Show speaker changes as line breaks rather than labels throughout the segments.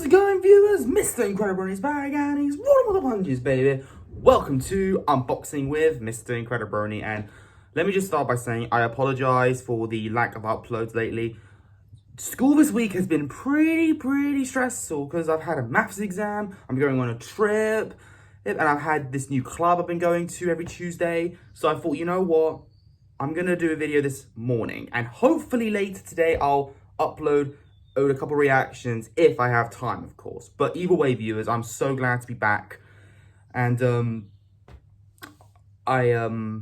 How's it going, viewers? Mr Incredi-Brony is back and he's rolling with the punches, baby. Welcome to Unboxing with Mr Incredi-Brony, and let me just start by saying I apologize for the lack of uploads lately. School this week has been pretty stressful because I've had a maths exam, I'm going on a trip, and I've had this new club I've been going to every Tuesday. So I thought, you know what? I'm going to do a video this morning, and hopefully later today I'll upload a couple reactions if I have time, of course. But either way, viewers, I'm so glad to be back. And I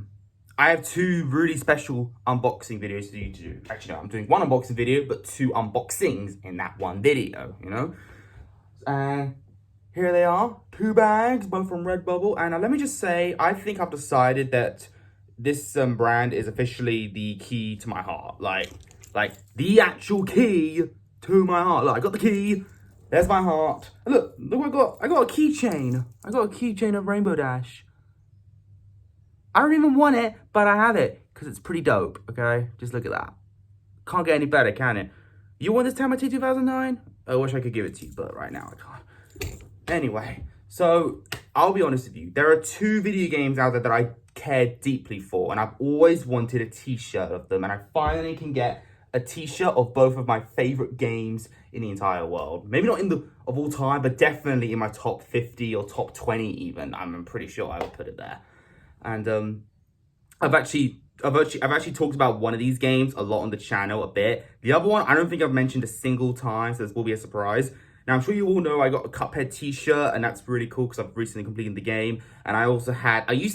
have two really special unboxing videos for you to do. Actually, no, I'm doing one unboxing video, but two unboxings in that one video, you know? And here they are, two bags, both from Redbubble. And let me just say, I think I've decided that this brand is officially the key to my heart. Like the actual key to my heart. Look, I got the key. There's my heart. Look I got a keychain. I got a keychain of Rainbow Dash. I don't even want it, but I have it because it's pretty dope, okay? Just look at that. Can't get any better, can it? You want this Tamati 2009? I wish I could give it to you, but right now I can't. Anyway, so I'll be honest with you. There are two video games out there that I care deeply for, and I've always wanted a t-shirt of them, and I finally can get a t-shirt of both of my favorite games in the entire world. Maybe not in the of all time, but definitely in my top 50 or top 20 even. I'm pretty sure I would put it there. And I've actually talked about one of these games a lot on the channel, a bit. The other one, I don't think I've mentioned a single time, so this will be a surprise. Now, I'm sure you all know I got a Cuphead t-shirt, and that's really cool because I've recently completed the game. And I used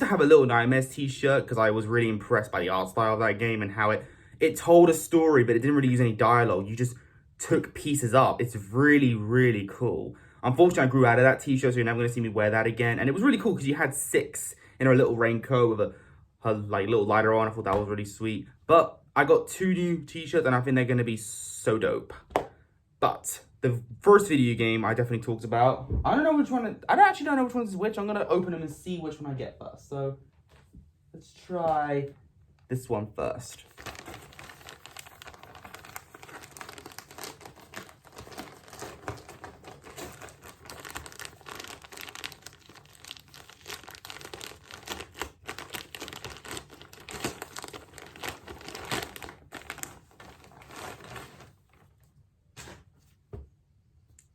to have a Little Nightmares t-shirt because I was really impressed by the art style of that game and how it told a story, but it didn't really use any dialogue. You just took pieces up. It's really cool. Unfortunately, I grew out of that t-shirt, so you're never going to see me wear that again. And it was really cool because you had Six in her little raincoat with her like little lighter on. I thought that was really sweet. But I got two new t-shirts, and I think they're going to be so dope. But the first video game I definitely talked about, I don't actually don't know which one is which. I'm going to open them and see which one I get first. So let's try this one first.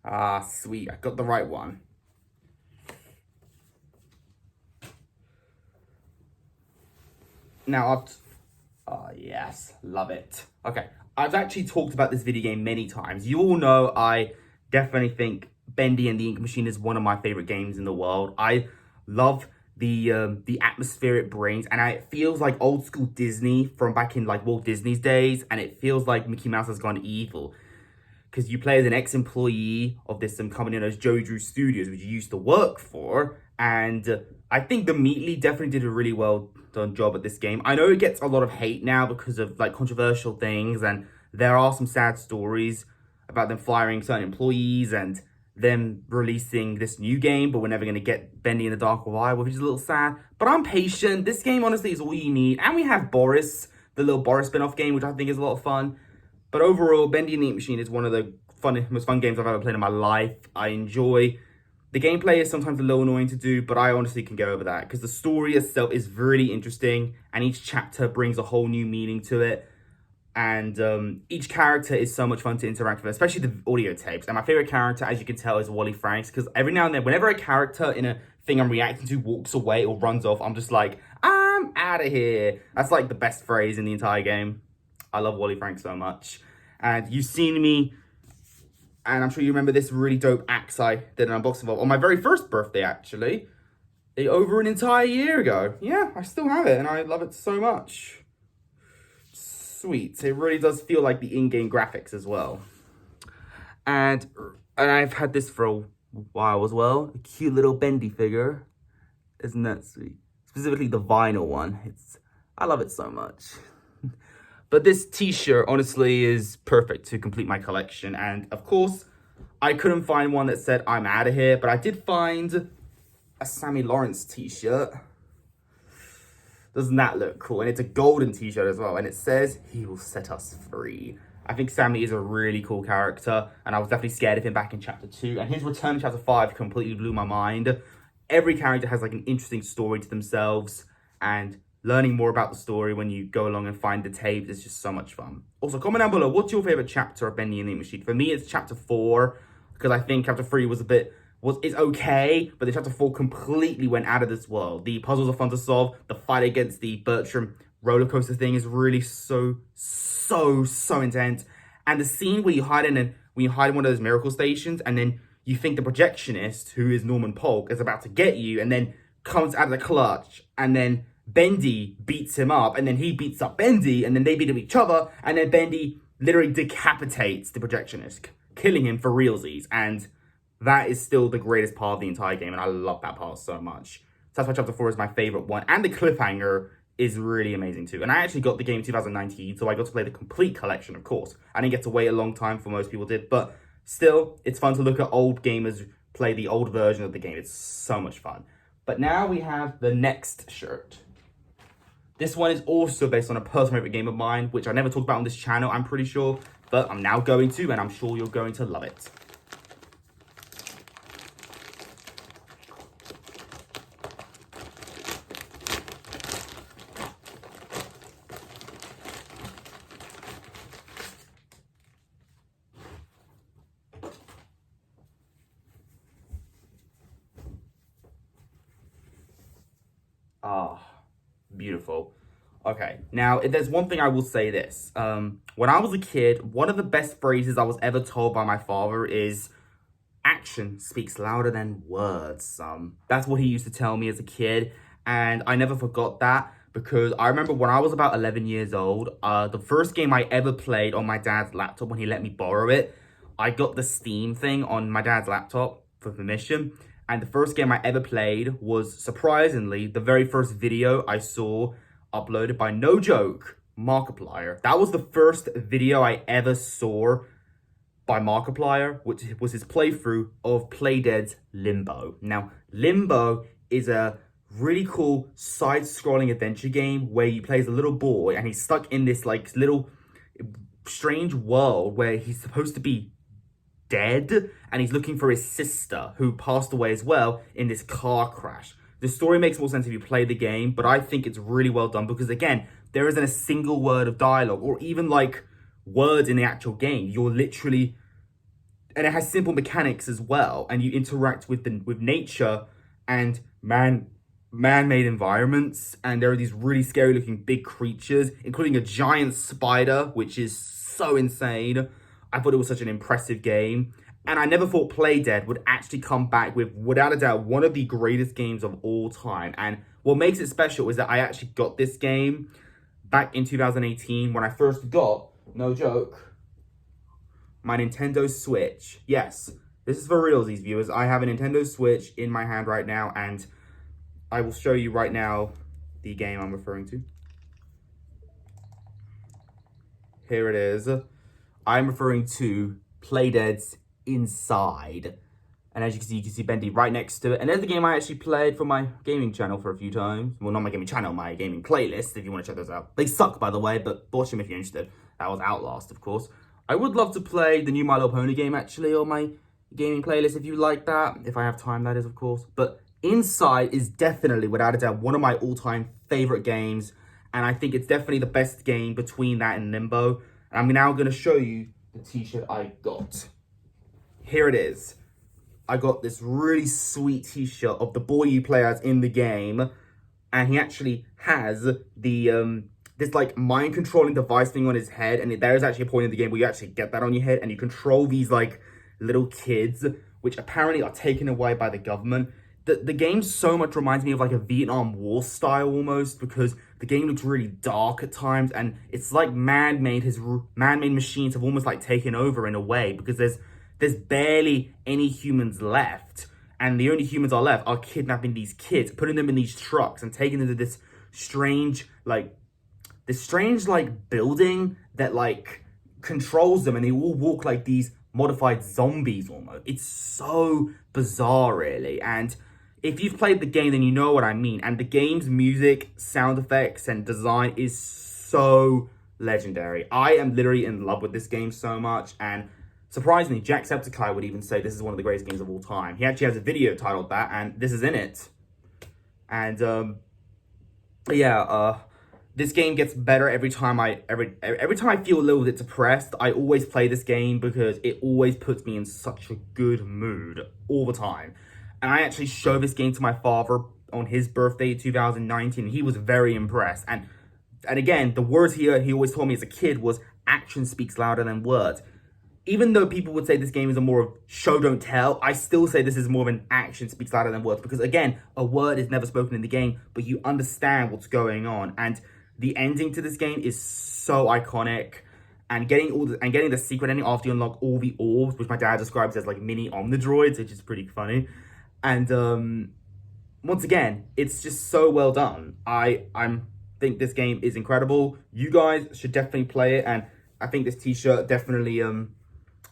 Ah, sweet. I got the right one. Now, yes, love it. Okay, I've actually talked about this video game many times. You all know I definitely think Bendy and the Ink Machine is one of my favorite games in the world. I love the atmosphere it brings, and it feels like old school Disney from back in like Walt Disney's days, and it feels like Mickey Mouse has gone evil. Because you play as an ex-employee of this company known as Joju Studios, which you used to work for. And I think the Meatly definitely did a really well done job at this game. I know it gets a lot of hate now because of like controversial things, and there are some sad stories about them firing certain employees and them releasing this new game, but we're never going to get Bendy in the Dark of Eye, which is a little sad. But I'm patient. This game honestly is all you need. And we have Boris, the little Boris spin-off game, which I think is a lot of fun. But overall, Bendy and the Ink Machine is one of the most fun games I've ever played in my life. I enjoy. The gameplay is sometimes a little annoying to do, but I honestly can get over that because the story itself is really interesting, and each chapter brings a whole new meaning to it. And each character is so much fun to interact with, especially the audio tapes. And my favorite character, as you can tell, is Wally Franks, because every now and then, whenever a character in a thing I'm reacting to walks away or runs off, I'm just like, I'm out of here. That's like the best phrase in the entire game. I love Wally Franks so much. And you've seen me, and I'm sure you remember this really dope axe I did an unboxing of on my very first birthday, actually. Over an entire year ago. Yeah, I still have it, and I love it so much. Sweet. It really does feel like the in-game graphics as well. And I've had this for a while as well. A cute little Bendy figure. Isn't that sweet? Specifically the vinyl one. I love it so much. But this t-shirt, honestly, is perfect to complete my collection. And, of course, I couldn't find one that said, I'm out of here. But I did find a Sammy Lawrence t-shirt. Doesn't that look cool? And it's a golden t-shirt as well. And it says, he will set us free. I think Sammy is a really cool character, and I was definitely scared of him back in Chapter 2. And his return in Chapter 5 completely blew my mind. Every character has like an interesting story to themselves, and learning more about the story when you go along and find the tapes is just so much fun. Also, comment down below, what's your favorite chapter of Bendy and the Ink Machine? For me, it's Chapter 4, because I think Chapter 3 is okay, but the Chapter 4 completely went out of this world. The puzzles are fun to solve. The fight against the Bertram roller coaster thing is really so intense. And the scene where you hide in one of those miracle stations, and then you think the projectionist, who is Norman Polk, is about to get you, and then comes out of the clutch, and then Bendy beats him up, and then he beats up Bendy, and then they beat up each other, and then Bendy literally decapitates the projectionist, killing him for realsies. And that is still the greatest part of the entire game, and I love that part so much. So that's why Chapter 4 is my favorite one. And the cliffhanger is really amazing too. And I actually got the game in 2019, so I got to play the complete collection, of course. I didn't get to wait a long time for most people did, but still, it's fun to look at old gamers play the old version of the game. It's so much fun. But now we have the next shirt. This one is also based on a personal favorite game of mine, which I never talked about on this channel, I'm pretty sure, but I'm now going to, and I'm sure you're going to love it. Ah, beautiful. Okay, now if there's one thing I will say this. When I was a kid, one of the best phrases I was ever told by my father is, action speaks louder than words. That's what he used to tell me as a kid, and I never forgot that, because I remember when I was about 11 years old, the first game I ever played on my dad's laptop when he let me borrow it, I got the Steam thing on my dad's laptop for permission. And the first game I ever played was, surprisingly, the very first video I saw uploaded by, no joke, Markiplier. That was the first video I ever saw by Markiplier, which was his playthrough of Playdead's Limbo. Now, Limbo is a really cool side-scrolling adventure game where you play as a little boy and he's stuck in this like little strange world where he's supposed to be dead, and he's looking for his sister who passed away as well in this car crash. The story makes more sense if you play the game, but I think it's really well done because, again, there isn't a single word of dialogue or even like words in the actual game. You're literally, and it has simple mechanics as well, and you interact with nature and man-made environments, and there are these really scary looking big creatures, including a giant spider, which is so insane. I thought it was such an impressive game, and I never thought Playdead would actually come back with, without a doubt, one of the greatest games of all time. And what makes it special is that I actually got this game back in 2018 when I first got, no joke, my Nintendo Switch. Yes, this is for real, these viewers. I have a Nintendo Switch in my hand right now, and I will show you right now the game I'm referring to. Here it is. I'm referring to Playdead's Inside. And as you can see Bendy right next to it. And there's the game I actually played for my gaming channel for a few times. Well, not my gaming channel, my gaming playlist, if you want to check those out. They suck, by the way, but watch them if you're interested. That was Outlast, of course. I would love to play the new My Little Pony game, actually, on my gaming playlist, if you like that. If I have time, that is, of course. But Inside is definitely, without a doubt, one of my all-time favorite games. And I think it's definitely the best game between that and Limbo. And I'm now going to show you the t-shirt I got. Here it is. I got this really sweet t-shirt of the boy you play as in the game. And he actually has the this like mind controlling device thing on his head. And there is actually a point in the game where you actually get that on your head and you control these like little kids, which apparently are taken away by the government. The game so much reminds me of like a Vietnam War style almost, because the game looks really dark at times, and it's like man-made machines have almost like taken over in a way, because there's barely any humans left, and the only humans are left are kidnapping these kids, putting them in these trucks and taking them to this strange building that like controls them, and they all walk like these modified zombies almost. It's so bizarre, really. And if you've played the game, then you know what I mean. And the game's music, sound effects, and design is so legendary. I am literally in love with this game so much, and surprisingly, Jacksepticeye would even say this is one of the greatest games of all time. He actually has a video titled that, and this is in it. And this game gets better every time every time I feel a little bit depressed. I always play this game because it always puts me in such a good mood all the time. And I actually showed this game to my father on his birthday, 2019. He was very impressed. And again, the words he always told me as a kid was, action speaks louder than words. Even though people would say this game is a more of show don't tell, I still say this is more of an action speaks louder than words, because again, a word is never spoken in the game, but you understand what's going on. And the ending to this game is so iconic, and getting the secret ending after you unlock all the orbs, which my dad describes as like mini Omnidroids, which is pretty funny. And once again, it's just so well done. I think this game is incredible. You guys should definitely play it, and I think this t-shirt definitely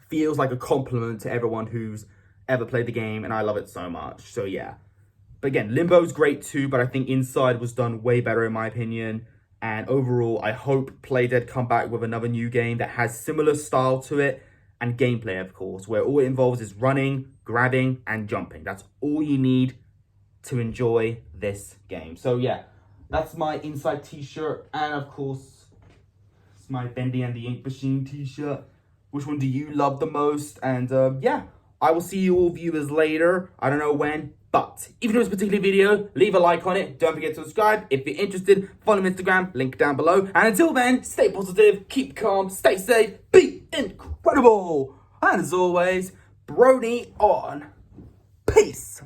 feels like a compliment to everyone who's ever played the game, and I love it so much. So yeah. But again, Limbo's great too, but I think Inside was done way better in my opinion. And overall, I hope Playdead come back with another new game that has similar style to it, and gameplay, of course, where all it involves is running, grabbing, and jumping. That's all you need to enjoy this game. So yeah, that's my Inside t-shirt, and of course, it's my Bendy and the Ink Machine t-shirt. Which one do you love the most? And yeah, I will see you all viewers later. I don't know when, but if you enjoyed this particular video, leave a like on it. Don't forget to subscribe. If you're interested, follow me on Instagram, link down below. And until then, stay positive, keep calm, stay safe, be incredible. And as always, Brony on. Peace.